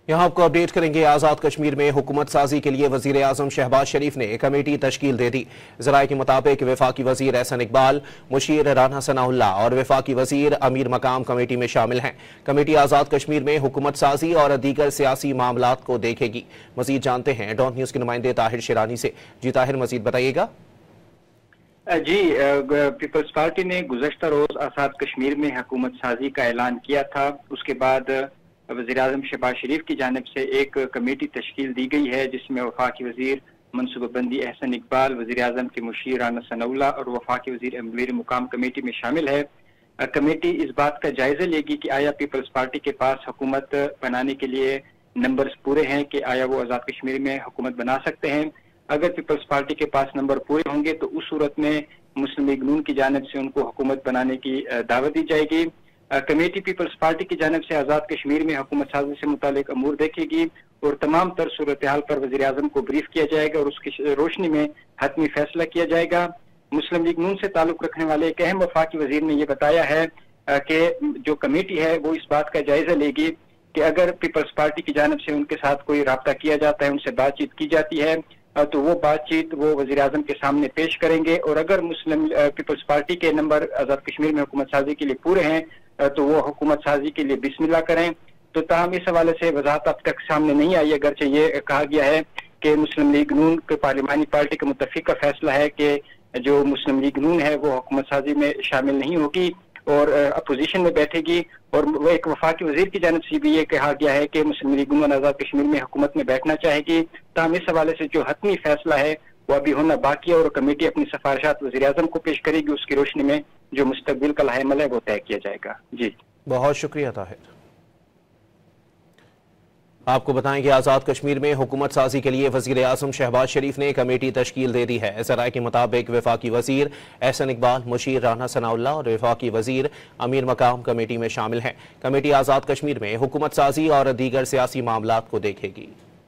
यहाँ आपको अपडेट करेंगे। आजाद कश्मीर में हुकूमत साजी के लिए वजीर आजम शहबाज शरीफ ने कमेटी तश्कील दे दी। जराये के मुताबिक वफाकी वजीर एहसन इकबाल, मुशीर राना सनाउल्लाह और वफाकी वजीर अमीर मकाम कमेटी में शामिल हैं। कमेटी आजाद कश्मीर में हुकूमत साजी और दीगर सियासी मामलात को देखेगी। मजीद जानते हैं डॉट न्यूज के नुमाइंदे ताहिर शिरानी से। जी ताहिर, मजीद बताइएगा। जी, पीपल्स पार्टी ने गुज़श्ता रोज आजाद कश्मीर में हुकूमत साजी का ऐलान किया था। उसके बाद वज़ीर आज़म शहबाज शरीफ की जानिब से एक कमेटी तश्कील दी गई है, जिसमें वफाकी वजीर मनसूबाबंदी एहसन इकबाल, वज़ीर आज़म के मुशीर राना सनाउल्लाह और वफाकी वजीर अमीर मुकाम कमेटी में शामिल है। कमेटी इस बात का जायजा लेगी कि आया पीपल्स पार्टी के पास हुकूमत बनाने के लिए नंबर्स पूरे हैं कि आया वो आज़ाद कश्मीर में हुकूमत बना सकते हैं। अगर पीपल्स पार्टी के पास नंबर पूरे होंगे तो उस सूरत में मुस्लिम लीग नून की जानिब से उनको हुकूमत बनाने की दावत दी जाएगी। कमेटी पीपल्स पार्टी की जानिब से आज़ाद कश्मीर में हुकूमत साजी से मुतालिक अमूर देखेगी और तमाम तर सूरत हाल पर वज़ीर आज़म को ब्रीफ किया जाएगा और उसकी रोशनी में हतमी फैसला किया जाएगा। मुस्लिम लीग नून से ताल्लुक रखने वाले एक अहम वफाकी वजीर ने यह बताया है कि जो कमेटी है वो इस बात का जायजा लेगी कि अगर पीपल्स पार्टी की जानिब से उनके साथ कोई राब्ता किया जाता है, उनसे बातचीत की जाती है, तो वो बातचीत वो वज़ीर आज़म के सामने पेश करेंगे और अगर मुस्लिम पीपल्स पार्टी के नंबर आज़ाद कश्मीर में हुकूमत साजी के लिए पूरे हैं तो वो हुकूमत साजी के लिए बिस्मिल्लाह करें। तो ताहम इस हवाले से वजाहत अब तक सामने नहीं आई, अगरचे ये कहा गया है कि मुस्लिम लीग नून के पार्लिमानी पार्टी का मुत्तफिक का फैसला है कि जो मुस्लिम लीग नून है वो हुकूमत साजी में शामिल नहीं होगी और अपोजिशन में बैठेगी। और वो एक वफाकी वजीर की जानिब से भी ये कहा गया है कि मुस्लिम लीग नून आज़ाद कश्मीर में हुकूमत में बैठना चाहेगी। ताहम इस हवाले से जो हतमी फैसला है वो अभी होना बाकी है और कमेटी अपनी सिफारिशात वज़ीर आज़म को पेश करेगी। उसकी रोशनी में जो मुस्तकबिल का लाहेमल है वो तय किया जाएगा। जी, बहुत शुक्रिया ताहिर। आपको बताएं कि आज़ाद कश्मीर में हुकूमत साजी के लिए वज़ीर आज़म शहबाज शरीफ ने कमेटी तश्कील दे दी है। ज़राए के मुताबिक वफाकी वज़ीर एहसन इकबाल, मुशीर राना सनाउल्लाह और वफाकी वज़ीर अमीर मकाम कमेटी में शामिल हैं। कमेटी आज़ाद कश्मीर में हुकूमत साजी और दीगर सियासी मामलात को देखेगी।